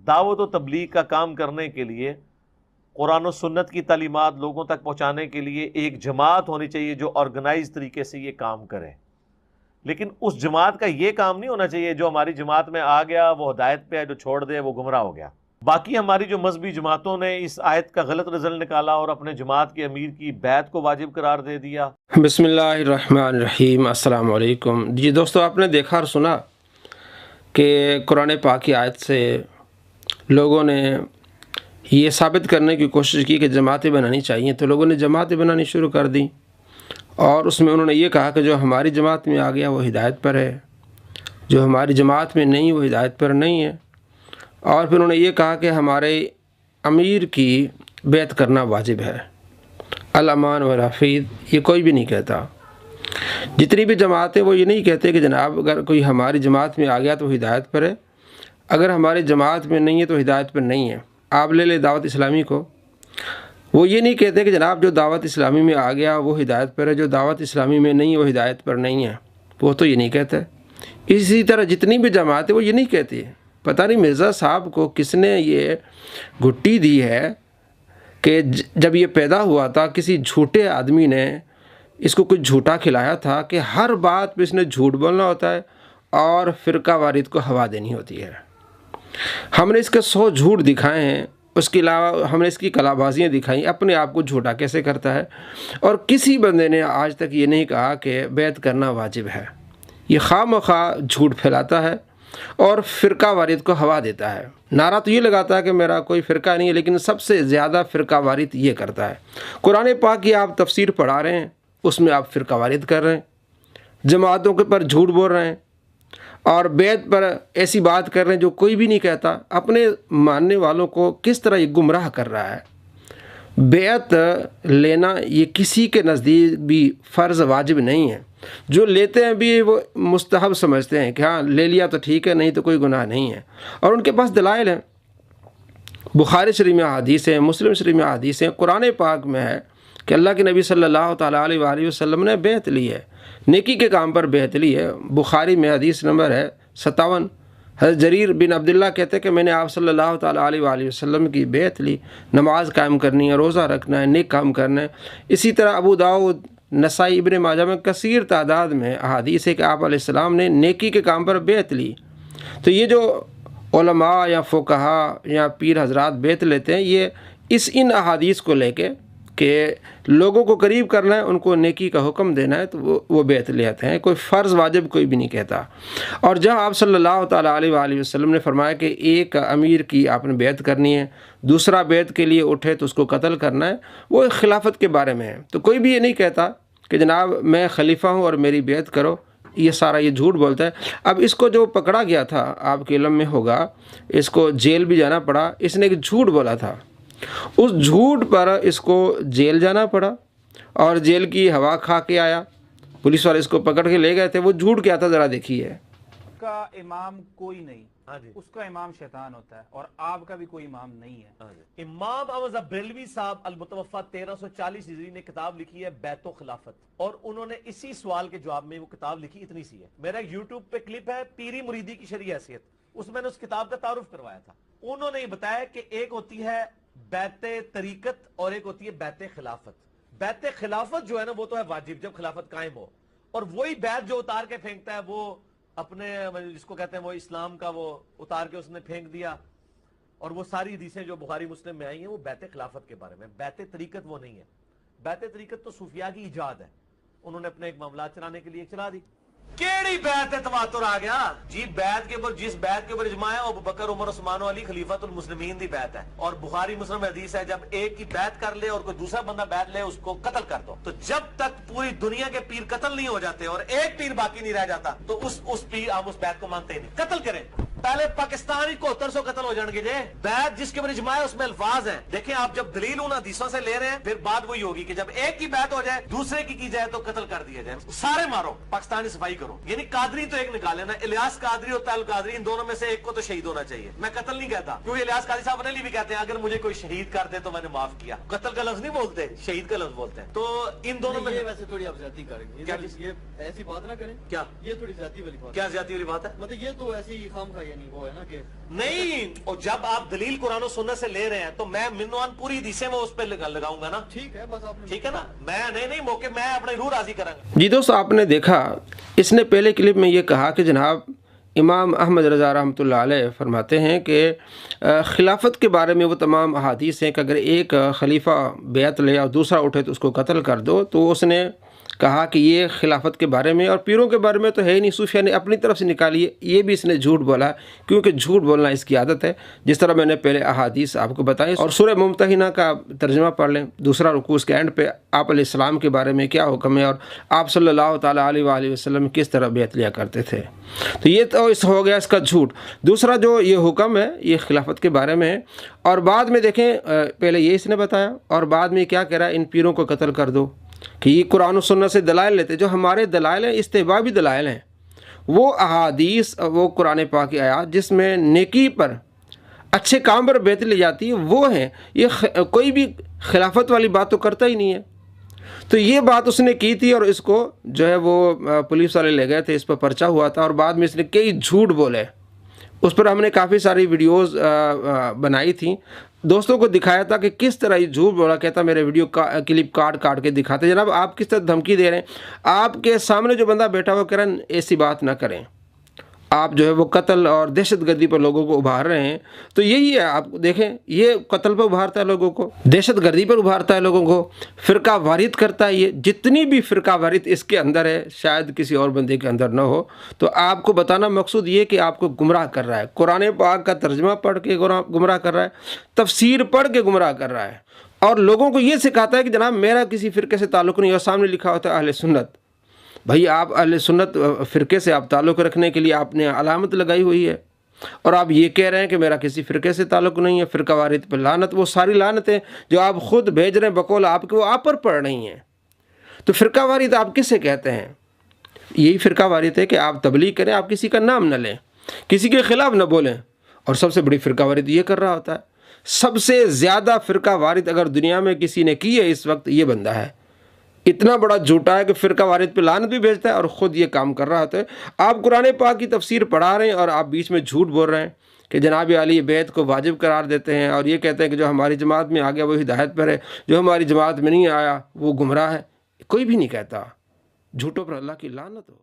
دعوت و تبلیغ کا کام کرنے کے لیے، قرآن و سنت کی تعلیمات لوگوں تک پہنچانے کے لیے ایک جماعت ہونی چاہیے جو آرگنائز طریقے سے یہ کام کرے. لیکن اس جماعت کا یہ کام نہیں ہونا چاہیے جو ہماری جماعت میں آ گیا وہ ہدایت پہ ہے، جو چھوڑ دے وہ گمراہ ہو گیا. باقی ہماری جو مذہبی جماعتوں نے اس آیت کا غلط رزلٹ نکالا اور اپنے جماعت کے امیر کی بیعت کو واجب قرار دے دیا. بسم اللہ الرحمن الرحیم. السلام علیکم. جی دوستو، آپ نے دیکھا اور سنا کہ قرآن پاک کی آیت سے لوگوں نے یہ ثابت کرنے کی کوشش کی کہ جماعتیں بنانی چاہیے، تو لوگوں نے جماعتیں بنانی شروع کر دیں، اور اس میں انہوں نے یہ کہا کہ جو ہماری جماعت میں آ گیا وہ ہدایت پر ہے، جو ہماری جماعت میں نہیں وہ ہدایت پر نہیں ہے. اور پھر انہوں نے یہ کہا کہ ہمارے امیر کی بیعت کرنا واجب ہے. الامان والحفیظ یہ کوئی بھی نہیں کہتا. جتنی بھی جماعتیں وہ یہ نہیں کہتے کہ جناب اگر کوئی ہماری جماعت میں آ گیا تو ہدایت پر ہے، اگر ہماری جماعت میں نہیں ہے تو ہدایت پر نہیں ہے. آپ لے لیں دعوت اسلامی کو، وہ یہ نہیں کہتے کہ جناب جو دعوت اسلامی میں آ گیا وہ ہدایت پر ہے، جو دعوت اسلامی میں نہیں وہ ہدایت پر نہیں ہے. وہ تو یہ نہیں کہتے. اسی طرح جتنی بھی جماعتیں وہ یہ نہیں کہتی. پتہ نہیں مرزا صاحب کو کس نے یہ گھٹی دی ہے کہ جب یہ پیدا ہوا تھا کسی جھوٹے آدمی نے اس کو کچھ جھوٹا کھلایا تھا کہ ہر بات پہ اس نے جھوٹ بولنا ہوتا ہے اور فرقہ واریت کو ہوا دینی ہوتی ہے. ہم نے اس کے 100 جھوٹ دکھائے ہیں، اس کے علاوہ ہم نے اس کی کلا بازیاں دکھائیں، اپنے آپ کو جھوٹا کیسے کرتا ہے. اور کسی بندے نے آج تک یہ نہیں کہا کہ بیعت کرنا واجب ہے. یہ خواہ مخواہ جھوٹ پھیلاتا ہے اور فرقہ واریت کو ہوا دیتا ہے. نعرہ تو یہ لگاتا ہے کہ میرا کوئی فرقہ نہیں ہے، لیکن سب سے زیادہ فرقہ واریت یہ کرتا ہے. قرآن پاک کی آپ تفسیر پڑھا رہے ہیں، اس میں آپ فرقہ واریت کر رہے ہیں، جماعتوں کے پر جھوٹ بول رہے ہیں، اور بیعت پر ایسی بات کر رہے ہیں جو کوئی بھی نہیں کہتا. اپنے ماننے والوں کو کس طرح یہ گمراہ کر رہا ہے. بیعت لینا یہ کسی کے نزدیک بھی فرض واجب نہیں ہے. جو لیتے ہیں بھی وہ مستحب سمجھتے ہیں کہ ہاں لے لیا تو ٹھیک ہے، نہیں تو کوئی گناہ نہیں ہے. اور ان کے پاس دلائل ہیں. بخاری شریف میں حدیث ہیں، مسلم شریف میں حدیث ہیں، قرآن پاک میں ہے کہ اللہ کے نبی صلی اللہ تعالیٰ علیہ وآلہ وسلم نے بیعت لی ہے، نیکی کے کام پر بیعت لی ہے. بخاری میں حدیث نمبر ہے 57. حضرت جریر بن عبداللہ کہتے ہیں کہ میں نے آپ صلی اللہ تعالیٰ علیہ وآلہ وسلم کی بیعت لی. نماز قائم کرنی ہے، روزہ رکھنا ہے، نیک کام کرنا ہے. اسی طرح ابو داؤد، نسائی، ابن ماجہ میں کثیر تعداد میں احادیث ہے کہ آپ علیہ السلام نے نیکی کے کام پر بیعت لی. تو یہ جو علماء یا فقہا یا پیر حضرات بیعت لیتے ہیں، یہ ان احادیث کو لے کے کہ لوگوں کو قریب کرنا ہے، ان کو نیکی کا حکم دینا ہے، تو وہ بیعت لیتے ہیں. کوئی فرض واجب کوئی بھی نہیں کہتا. اور جہاں آپ صلی اللہ تعالیٰ علیہ وآلہ وسلم نے فرمایا کہ ایک امیر کی آپ نے بیعت کرنی ہے، دوسرا بیعت کے لیے اٹھے تو اس کو قتل کرنا ہے، وہ خلافت کے بارے میں ہے. تو کوئی بھی یہ نہیں کہتا کہ جناب میں خلیفہ ہوں اور میری بیعت کرو. یہ سارا یہ جھوٹ بولتا ہے. اب اس کو جو پکڑا گیا تھا، آپ کے علم میں ہوگا، اس کو جیل بھی جانا پڑا. اس نے ایک جھوٹ بولا تھا، اس جھوٹ پر اس کو جیل جانا پڑا اور جیل کی ہوا کھا کے آیا. پولیس والے اس کو پکڑ کے لے گئے تھے. وہ جھوٹ کیا تھا ذرا دیکھیے. کا امام کوئی نہیں، اس کا امام شیطان ہوتا ہے، اور آپ کا بھی کوئی امام نہیں ہے. امام احمد بریلوی صاحب المتوفی 1340 ہجری نے کتاب لکھی ہے بیت و خلافت، اور انہوں نے اسی سوال کے جواب میں وہ کتاب لکھی. اتنی سی ہے. میرا یوٹیوب پہ کلپ ہے پیری مریدی کی شرعی حیثیت، اس میں نے اس کتاب کا تعارف کروایا تھا. انہوں نے یہ بتایا کہ ایک ہوتی ہے بیت طریقت اور ایک ہوتی ہے بیت خلافت. بیت خلافت جو ہے نا وہ تو ہے واجب جب خلافت قائم ہو، اور وہی بیت جو اتار کے پھینکتا ہے وہ اپنے جس کو کہتے ہیں وہ اسلام کا وہ اتار کے اس نے پھینک دیا. اور وہ ساری حدیثیں جو بخاری مسلم میں آئی ہیں وہ بیت خلافت کے بارے میں. بیت طریقت وہ نہیں ہے. بیت طریقت تو صوفیاء کی ایجاد ہے، انہوں نے اپنے ایک معاملات چلانے کے لیے چلا دی. کیڑی بیعت تواتر آ گیا جی؟ بیعت کے اوپر جس بیعت کے اوپر اجماع ہے ابو بکر، عمر، عثمان و علی خلیفۃ المسلمین دی بیعت ہے. اور بخاری مسلم حدیث ہے جب ایک کی بیعت کر لے اور کوئی دوسرا بندہ بیعت لے اس کو قتل کر دو. تو جب تک پوری دنیا کے پیر قتل نہیں ہو جاتے اور ایک پیر باقی نہیں رہ جاتا تو اس پیر ہم اس بیعت کو مانتے ہی نہیں. قتل کریں پہلے پاکستانی کو 700 قتل ہو جان گے. بیعت جس کے اوپر اجماع ہے اس میں الفاظ ہیں. دیکھیں آپ جب دلیل ان حدیثوں سے لے رہے ہیں پھر بات وہی ہوگی کہ جب ایک کی بیعت ہو جائے دوسرے کی جائے تو قتل کر دیا جائے. سارے مارو، پاکستانی صفائی کرو. یعنی قادری تو ایک نکالے نا، الیاس قادری اور تعال قادری، ان دونوں میں سے ایک کو تو شہید ہونا چاہیے. میں قتل نہیں کہتا کیونکہ الیاس قادری صاحب اپنے لیے بھی کہتے ہیں اگر مجھے کوئی شہید کر دے تو میں نے معاف کیا. قتل کا لفظ نہیں بولتے، شہید کا لفظ بولتے ہیں. تو ان دونوں میں ویسے تھوڑی آپ زیادتی کریں گے، یہ ایسی بات نہ کریں. کیا یہ تھوڑی زیادتی والی بات، کیا زیادتی والی بات ہے؟ مطلب یہ تو ایسی خام خائی یعنی وہ ہے نا کہ نہیں، اور جب آپ دلیل قرآن و سنت سے لے رہے ہیں تو میں منوان پوری حدیثیں وہ اس پہ لگاؤں گا نا. ٹھیک ہے، بس آپ نے ٹھیک ہے نا، میں نہیں موقع میں اپنے روح راضی کروں گا. جی دوست، آپ نے دیکھا اس نے پہلے کلپ میں یہ کہا کہ جناب امام احمد رضا رحمۃ اللہ علیہ فرماتے ہیں کہ خلافت کے بارے میں وہ تمام احادیث ہیں کہ اگر ایک خلیفہ بیعت لے اور دوسرا اٹھے تو اس کو قتل کر دو. تو اس نے کہا کہ یہ خلافت کے بارے میں اور پیروں کے بارے میں تو ہے ہی نہیں، صوفیہ نے اپنی طرف سے نکالی ہے. یہ بھی اس نے جھوٹ بولا کیونکہ جھوٹ بولنا اس کی عادت ہے، جس طرح میں نے پہلے احادیث آپ کو بتائی. اور سورہ ممتحنہ کا ترجمہ پڑھ لیں، دوسرا رکوع اس کے اینڈ پہ آپ علیہ السلام کے بارے میں کیا حکم ہے اور آپ صلی اللہ تعالیٰ علیہ وآلہ وسلم کس طرح بیعت لیا کرتے تھے. تو یہ تو اس ہو گیا اس کا جھوٹ. دوسرا جو یہ حکم ہے یہ خلافت کے بارے میں ہے، اور بعد میں دیکھیں پہلے یہ اس نے بتایا اور بعد میں کیا کہہ رہا ہے ان پیروں کو قتل کر دو کہ یہ قرآن و سنت سے دلائل لیتے. جو ہمارے دلائل ہیں استحبابی دلائل ہیں، وہ احادیث وہ قرآن پاک کی آیات جس میں نیکی پر اچھے کام پر بیعت لی جاتی ہے وہ ہیں. یہ کوئی بھی خلافت والی بات تو کرتا ہی نہیں ہے. تو یہ بات اس نے کی تھی اور اس کو جو ہے وہ پولیس والے لے گئے تھے، اس پر پرچہ ہوا تھا اور بعد میں اس نے کئی جھوٹ بولے. اس پر ہم نے کافی ساری ویڈیوز بنائی تھیں، دوستوں کو دکھایا تھا کہ کس طرح یہ جھوٹ بولا. کہتا میرے ویڈیو کلپ کاٹ کے دکھاتے. جناب آپ کس طرح دھمکی دے رہے ہیں؟ آپ کے سامنے جو بندہ بیٹھا ہوا کہہ رہا ہے ایسی بات نہ کریں. آپ جو ہے وہ قتل اور دہشت گردی پر لوگوں کو ابھار رہے ہیں. تو یہی ہے، آپ دیکھیں یہ قتل پر ابھارتا ہے لوگوں کو، دہشت گردی پر ابھارتا ہے لوگوں کو، فرقہ واریت کرتا ہے. یہ جتنی بھی فرقہ واریت اس کے اندر ہے شاید کسی اور بندے کے اندر نہ ہو. تو آپ کو بتانا مقصود یہ کہ آپ کو گمراہ کر رہا ہے، قرآن پاک کا ترجمہ پڑھ کے گمراہ کر رہا ہے، تفسیر پڑھ کے گمراہ کر رہا ہے، اور لوگوں کو یہ سکھاتا ہے کہ جناب میرا کسی فرقے سے تعلق نہیں. اور سامنے لکھا ہوتا ہے اہل سنت. بھائی آپ اہل سنت فرقے سے آپ تعلق رکھنے کے لیے آپ نے علامت لگائی ہوئی ہے، اور آپ یہ کہہ رہے ہیں کہ میرا کسی فرقے سے تعلق نہیں ہے. فرقہ واریت پہ لعنت، وہ ساری لعنتیں جو آپ خود بھیج رہے ہیں بقول آپ کے وہ آپ پر پڑ رہی ہیں. تو فرقہ واریت آپ کس سے کہتے ہیں؟ یہی فرقہ واریت ہے کہ آپ تبلیغ کریں، آپ کسی کا نام نہ لیں، کسی کے خلاف نہ بولیں. اور سب سے بڑی فرقہ واریت یہ کر رہا ہوتا ہے. سب سے زیادہ فرقہ واریت اگر دنیا میں کسی نے کی ہے اس وقت یہ بندہ ہے. اتنا بڑا جھوٹا ہے کہ فرقہ واریت پہ لعنت بھی بھیجتا ہے اور خود یہ کام کر رہا ہوتا ہے. آپ قرآن پاک کی تفسیر پڑھا رہے ہیں اور آپ بیچ میں جھوٹ بول رہے ہیں کہ جناب علی بیعت کو واجب قرار دیتے ہیں، اور یہ کہتے ہیں کہ جو ہماری جماعت میں آ گیا وہ ہدایت پر ہے، جو ہماری جماعت میں نہیں آیا وہ گمراہ ہے. کوئی بھی نہیں کہتا. جھوٹوں پر اللہ کی لعنت ہو.